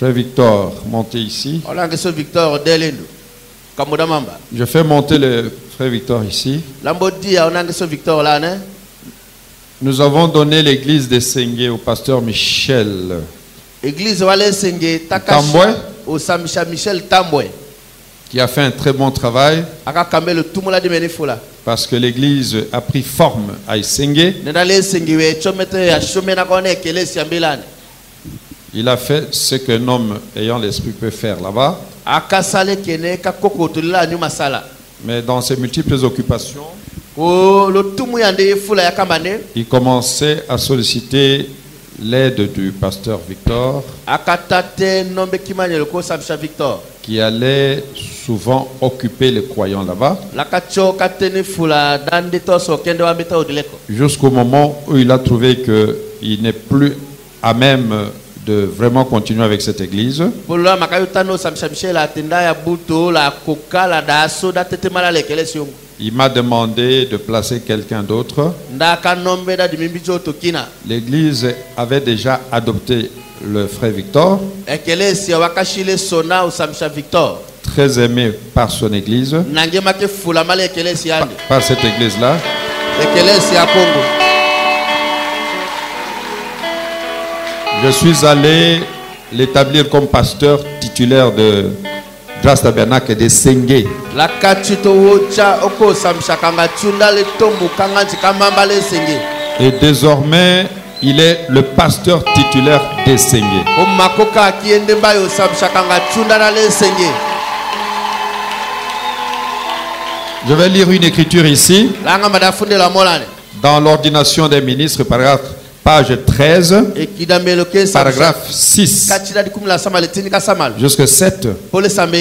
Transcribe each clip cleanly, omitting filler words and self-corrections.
Frère Victor, montez ici. Je fais monter le frère Victor ici. Nous avons donné l'église de Sengue au pasteur Michel Tamboué, qui a fait un très bon travail parce que l'église a pris forme à Sengue. Il a fait ce qu'un homme ayant l'esprit peut faire là-bas. Mais dans ses multiples occupations, il commençait à solliciter l'aide du pasteur Victor, qui allait souvent occuper les croyants là-bas, jusqu'au moment où il a trouvé qu'il n'est plus à même de vraiment continuer avec cette église. Il m'a demandé de placer quelqu'un d'autre. L'église avait déjà adopté le frère Victor, très aimé par son église, par cette église-là. Je suis allé l'établir comme pasteur titulaire de Grâce Tabernacle et de Sengue. Et désormais, il est le pasteur titulaire de Sengue. Je vais lire une écriture ici. Dans l'ordination des ministres, page 13, paragraphe 6 jusqu'à 7.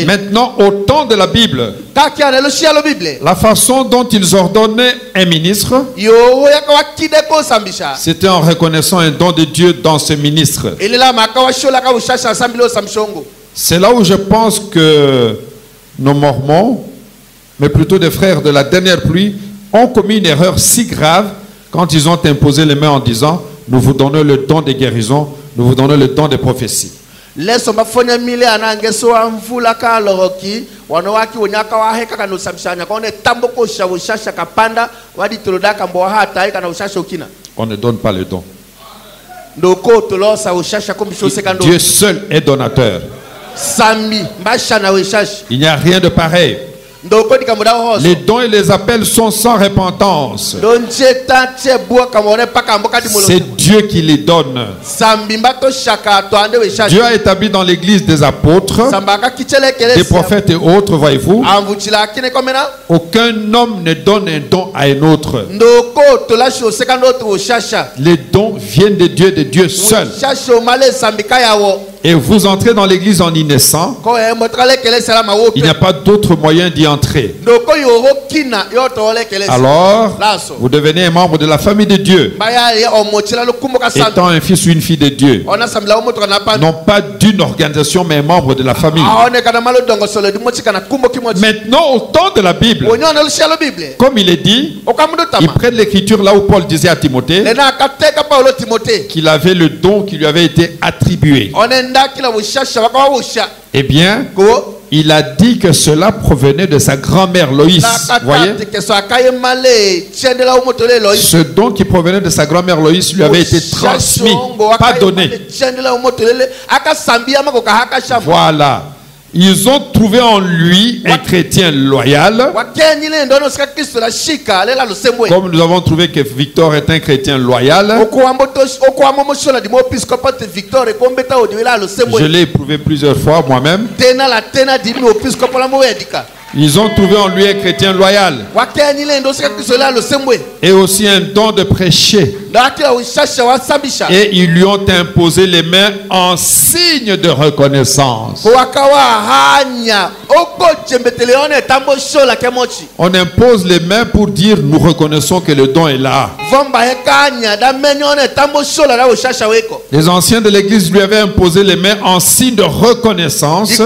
Maintenant, au temps de la Bible, la façon dont ils ordonnaient un ministre, c'était en reconnaissant un don de Dieu dans ce ministre. C'est là où je pense que nos Mormons, mais plutôt des frères de la dernière pluie, ont commis une erreur si grave quand ils ont imposé les mains en disant: nous vous donnons le don de guérison, nous vous donnons le don de prophétie. On ne donne pas le don. Dieu seul est donateur. Il n'y a rien de pareil. Les dons et les appels sont sans repentance. C'est Dieu qui les donne. Dieu a établi dans l'église des apôtres, des prophètes et autres, voyez-vous. Aucun homme ne donne un don à un autre. Les dons viennent de Dieu seul. Et vous entrez dans l'église en y naissant, il n'y a pas d'autre moyen d'y entrer. Alors, vous devenez un membre de la famille de Dieu, étant un fils ou une fille de Dieu. Non pas d'une organisation, mais un membre de la famille. Maintenant, au temps de la Bible, comme il est dit, ils prennent l'écriture là où Paul disait à Timothée qu'il avait le don qui lui avait été attribué. Eh bien, il a dit que cela provenait de sa grand-mère Loïs. Voyez? Ce don qui provenait de sa grand-mère Loïs lui avait été transmis, pas donné. Voilà. Ils ont trouvé en lui un chrétien loyal. Comme nous avons trouvé que Victor est un chrétien loyal. Je l'ai éprouvé plusieurs fois moi-même. Ils ont trouvé en lui un chrétien loyal. Et aussi un don de prêcher. Et ils lui ont imposé les mains en signe de reconnaissance. On impose les mains pour dire: nous reconnaissons que le don est là. Les anciens de l'église lui avaient imposé les mains en signe de reconnaissance.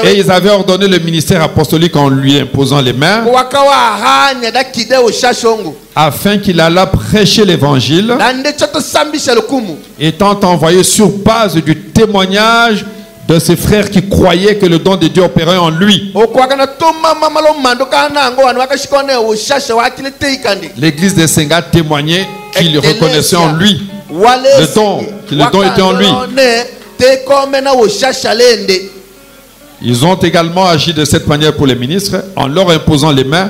Et ils avaient ordonné le ministère apostolique en lui imposant les mains. afin qu'il allât prêcher l'évangile, étant envoyé sur base du témoignage de ses frères qui croyaient que le don de Dieu opérait en lui. L'église de Senga témoignait qu'il reconnaissait en lui le don était en lui. Ils ont également agi de cette manière pour les ministres en leur imposant les mains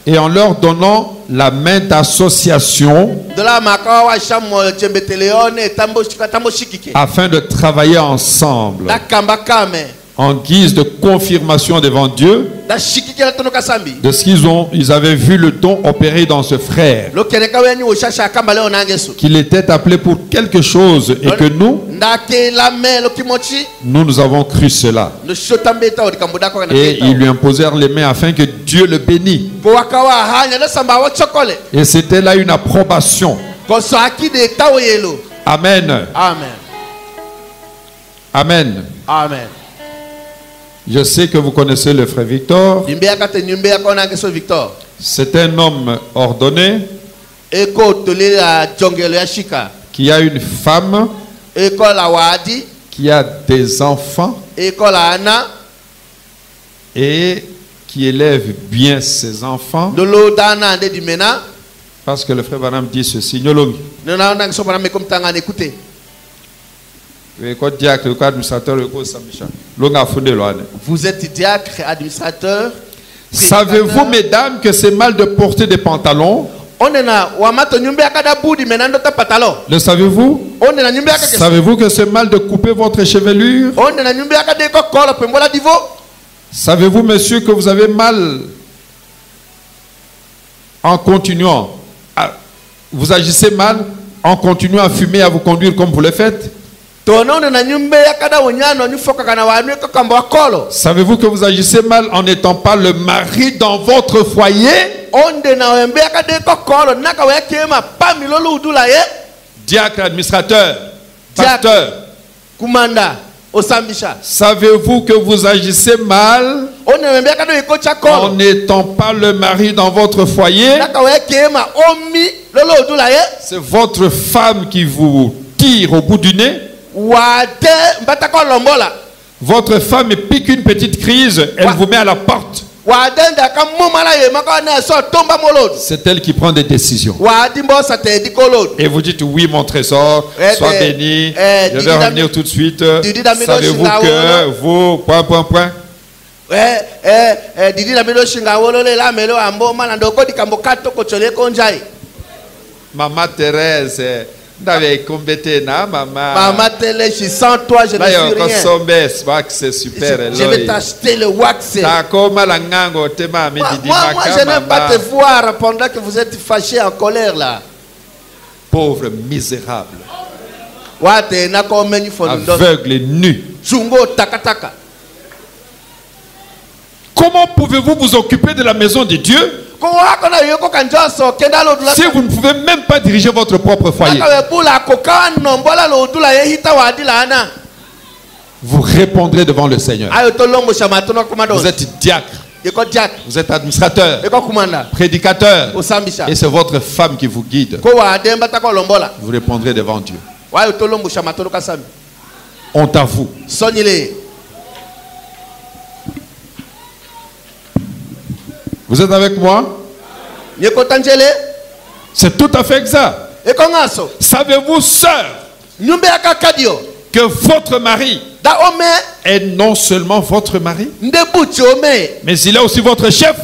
et en leur donnant la main d'association afin de travailler ensemble en guise de confirmation devant Dieu de ce ils avaient vu le don opérer dans ce frère, qu'il était appelé pour quelque chose et que nous avons cru cela. Et ils lui imposèrent les mains afin que Dieu le bénisse. Et c'était là une approbation. Amen. Amen. Amen. Amen. Je sais que vous connaissez le frère Victor. C'est un homme ordonné qui a une femme, qui a des enfants et qui élève bien ses enfants. Parce que le frère Branham dit ceci. Vous êtes diacre, administrateur. Savez-vous, mesdames, que c'est mal de porter des pantalons? Le savez-vous? Savez-vous que c'est mal de couper votre chevelure? Savez-vous, monsieur, que vous avez mal en continuant? Vous agissez mal en continuant à fumer et à vous conduire comme vous le faites? Savez-vous que vous agissez mal en n'étant pas le mari dans votre foyer? Diacre, administrateur, pasteur. Savez-vous que vous agissez mal en n'étant pas le mari dans votre foyer? C'est votre femme qui vous tire au bout du nez. Votre femme pique une petite crise, elle vous met à la porte. C'est elle qui prend des décisions. Et vous dites oui mon trésor, sois béni, je vais revenir tout de suite. Savez-vous que vous... Maman Thérèse, Maman Thérèse, sans toi je ne suis rien. C'est super. Je vais t'acheter le wax. Moi je n'aime pas te voir pendant que vous êtes fâché en colère là. Pauvre misérable, aveugle et nu. Comment pouvez-vous vous occuper de la maison de Dieu si vous ne pouvez même pas diriger votre propre foyer? Vous répondrez devant le Seigneur. Vous êtes diacre, vous êtes administrateur, prédicateur, et c'est votre femme qui vous guide. Vous répondrez devant Dieu. Honte à vous. Vous êtes avec moi? C'est tout à fait exact. Savez-vous, sœur, que votre mari est non seulement votre mari, mais il est aussi votre chef?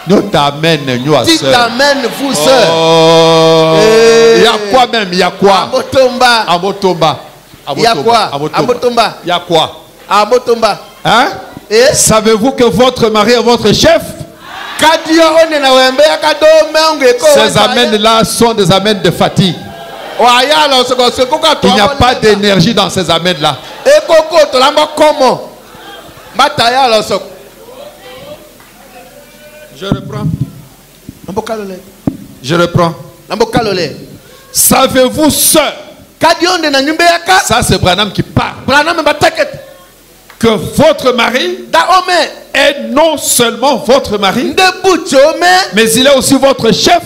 Nous t'amène, nous à sœur. Vous, sœur. Il y a quoi même? Il y a quoi? Amotomba. Il y a quoi? Il y a quoi? Hein? Eh? Savez-vous que votre mari est votre chef? Ces amènes-là sont des amènes de fatigue. Il n'y a pas d'énergie dans ces amènes-là. Je reprends. Je reprends. Savez-vous, sœur? Ça, c'est Branham qui parle. que votre mari est non seulement votre mari, mais il est aussi votre chef.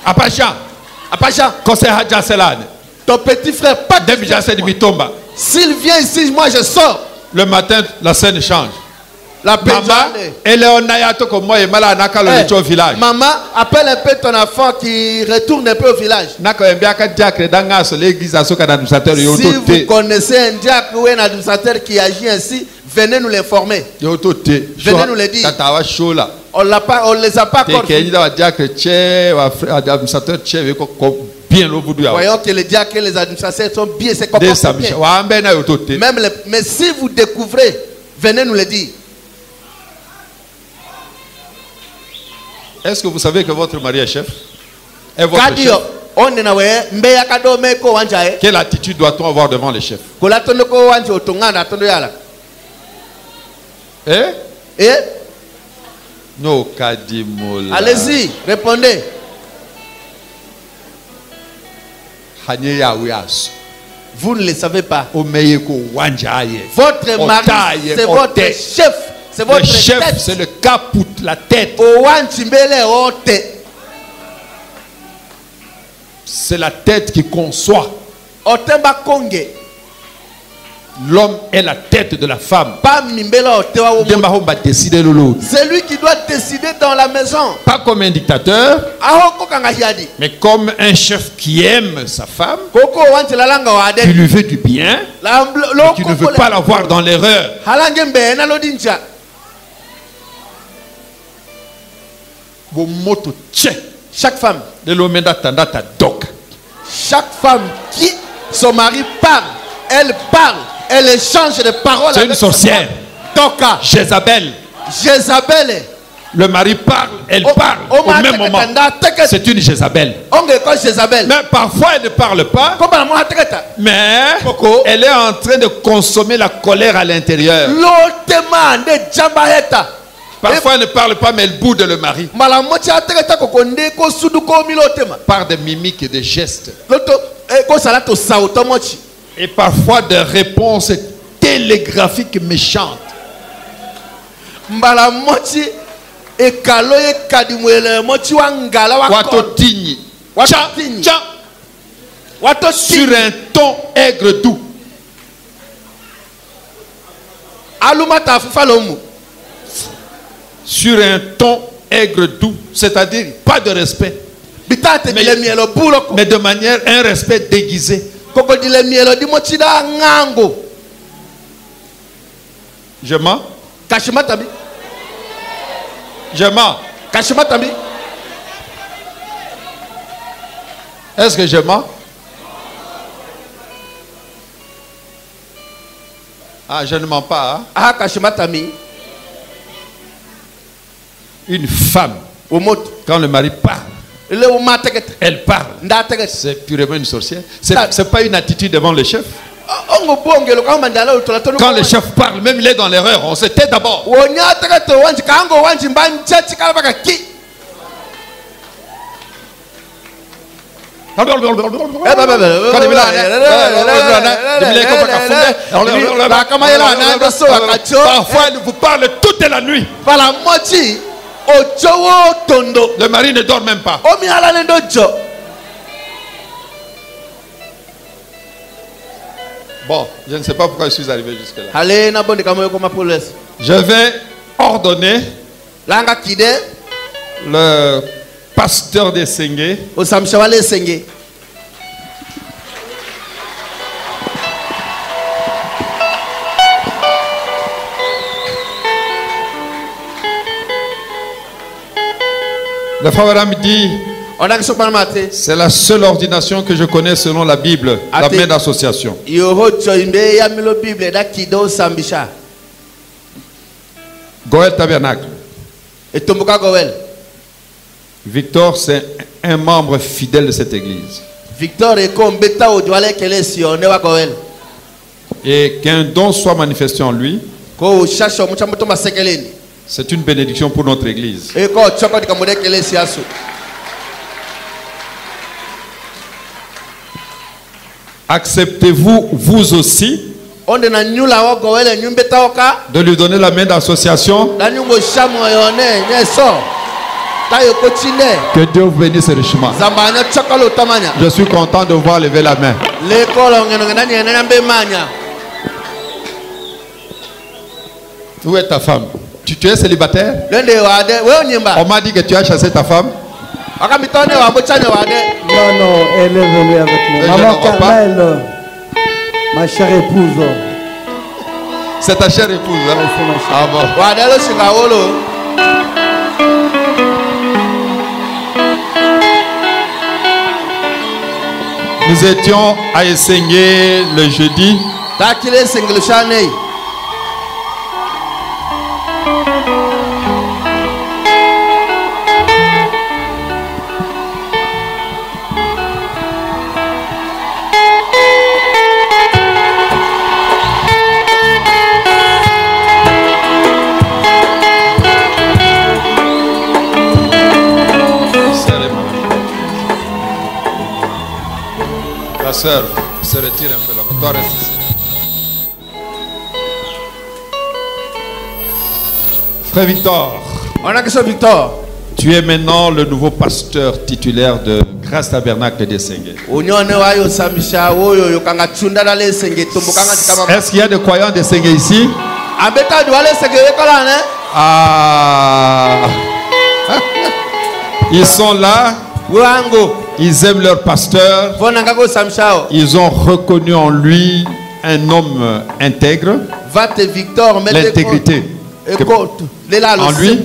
Apacha, conseil Hadja Selane. Ton petit frère, pas de s'il vient ici, moi je sors. Le matin, la scène change. Maman, maman, appelle un peu ton enfant qui retourne un peu au village. Si vous connaissez un diacre ou un administrateur qui agit ainsi, venez nous l'informer. Venez nous le dire. On ne les a pas encore. Voyons que les diacres et les administrateurs sont bien, c'est comme ça. Mais si vous découvrez, venez nous le dire. Est-ce que vous savez que votre mari est chef? Est votre chef? Quelle attitude doit-on avoir devant les chefs? No, allez-y, répondez. Vous ne le savez pas. Votre mari, c'est votre chef. C'est votre chef, c'est le caput, la tête. C'est la tête qui conçoit. L'homme est la tête de la femme. C'est lui qui doit décider dans la maison. Pas comme un dictateur, mais comme un chef qui aime sa femme, qui lui veut du bien, qui ne veut pas la voir dans l'erreur. Chaque femme, chaque femme qui son mari parle, elle échange de paroles. C'est une sorcière. Jézabel. Le mari parle, elle parle au même moment. C'est une Jézabel. Mais parfois elle ne parle pas. Mais elle est en train de consommer la colère à l'intérieur. Parfois elle ne parle pas, mais elle boude le mari. Par des mimiques et des gestes. Et parfois des réponses télégraphiques méchantes. Sur un ton aigre doux. Sur un ton aigre doux, c'est-à-dire pas de respect, mais de manière un respect déguisé. Je mens. Je mens. Est-ce que je mens? Ah, je ne mens pas. Hein? Une femme, quand le mari parle, elle parle. C'est purement une sorcière. C'est pas une attitude devant le chef. Quand le chef parle, même il est dans l'erreur, on se tait d'abord. Parfois elle vous parle toute la nuit. Le mari ne dort même pas. Bon, je ne sais pas pourquoi je suis arrivé jusque-là. Je vais ordonner le pasteur des Sengue le frère me dit, c'est la seule ordination que je connais selon la Bible, la main d'association. Goël Tabernacle. Victor, c'est un membre fidèle de cette église. Et qu'un don soit manifesté en lui, c'est une bénédiction pour notre église. Acceptez-vous, vous aussi, de lui donner la main d'association? Que Dieu vous bénisse richement. Je suis content de voir lever la main. Où est ta femme? Tu es célibataire? On m'a dit que tu as chassé ta femme. Non, elle est venue avec moi. Maman Carmel, ma chère épouse. C'est ta chère épouse, hein? C'est ma chère. Ah bon. Nous étions à Essengue le jeudi. La sœur se retire un peu là. Toi, reste ici. Frère Victor. Tu es maintenant le nouveau pasteur titulaire de Grâce Tabernacle d'Essengue. Est-ce qu'il y a des croyants d'Essengue ici? Ah. Ils sont là. Ils aiment leur pasteur. Ils ont reconnu en lui un homme intègre. L'intégrité en lui.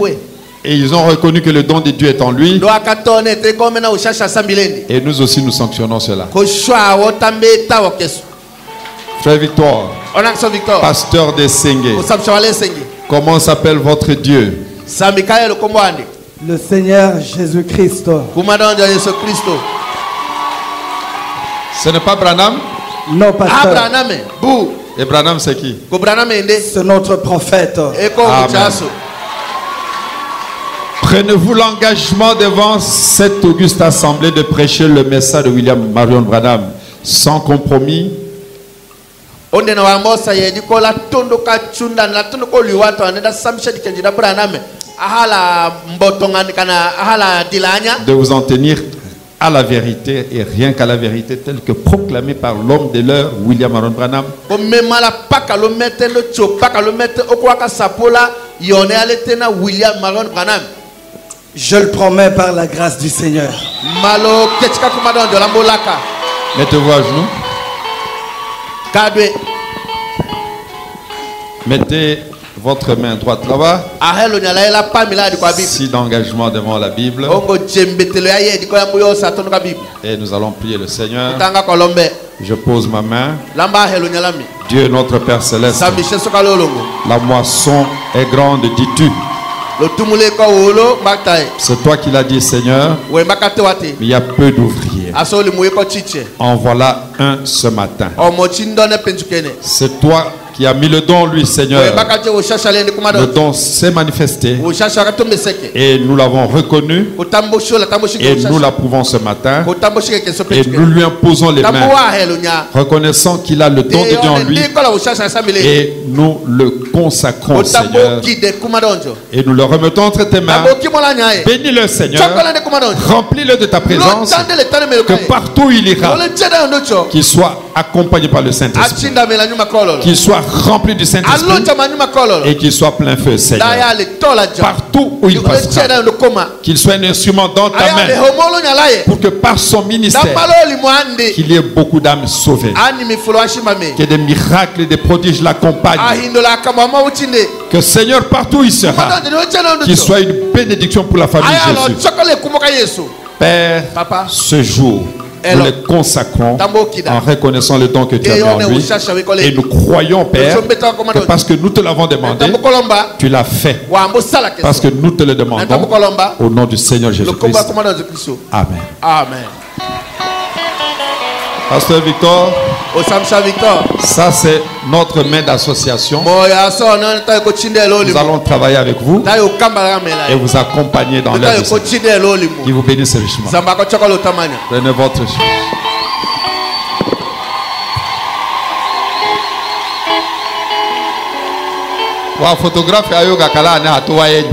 Et ils ont reconnu que le don de Dieu est en lui. Et nous aussi nous sanctionnons cela. Frère Victor, pasteur de Sengue, comment s'appelle votre Dieu? Le Seigneur Jésus-Christ. Ce n'est pas Branham? Non, pasteur. Et Branham c'est qui? C'est notre prophète. Amen. Prenez-vous l'engagement devant cette auguste assemblée de prêcher le message de William Marion Branham sans compromis? De vous en tenir à la vérité et rien qu'à la vérité telle que proclamée par l'homme de l'heure, William Marion Branham. Je le promets par la grâce du Seigneur. Mettez-vous à genoux. Mettez votre main droite là-bas. Si d'engagement devant la Bible. Et nous allons prier le Seigneur. Je pose ma main. Dieu notre Père Céleste. La moisson est grande, dis-tu. C'est toi qui l'as dit, Seigneur. Mais il y a peu d'ouvriers. En voilà un ce matin. C'est toi qui a mis le don, lui, Seigneur. Le don s'est manifesté et nous l'avons reconnu et nous l'approuvons ce matin et nous lui imposons les mains, reconnaissant qu'il a le don de Dieu en lui et nous le consacrons, Seigneur, et nous le remettons entre tes mains. Bénis-le, Seigneur, remplis-le de ta présence, que partout où il ira, qu'il soit accompagné par le Saint-Esprit, qu'il soit rempli du Saint-Esprit et qu'il soit plein feu, Seigneur. Partout où il passera, qu'il soit un instrument dans ta main pour que par son ministère qu'il y ait beaucoup d'âmes sauvées, que des miracles et des prodiges l'accompagnent, que Seigneur partout où il sera, qu'il soit une bénédiction pour la famille de Jésus. Père, Papa, ce jour nous les consacrons en reconnaissant le don que tu as mis en lui. Et nous croyons, Père, que parce que nous te l'avons demandé, tu l'as fait. Parce que nous te le demandons au nom du Seigneur Jésus-Christ. Amen. Amen. Pasteur Victor, ça c'est notre main d'association. Nous allons travailler avec vous et vous accompagner dans l'œuvre. Qui vous bénisse richement. Prenez votre chose. photographe ayoka kala na atowa yeni.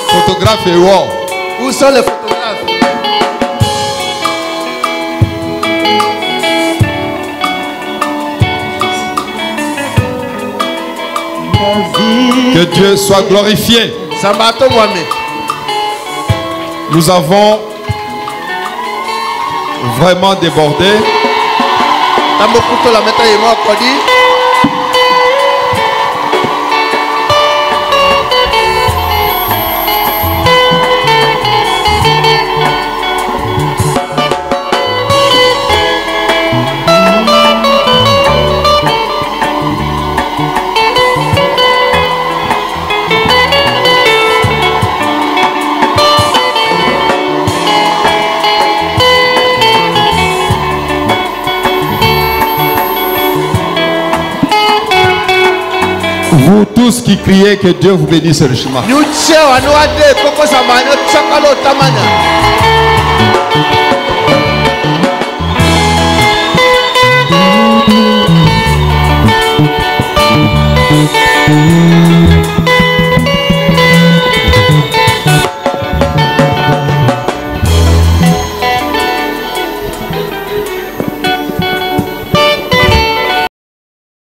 Photographe wo. Où sont les photographes? Que Dieu soit glorifié. Nous avons vraiment débordé. Vous tous qui criez, que Dieu vous bénisse richement.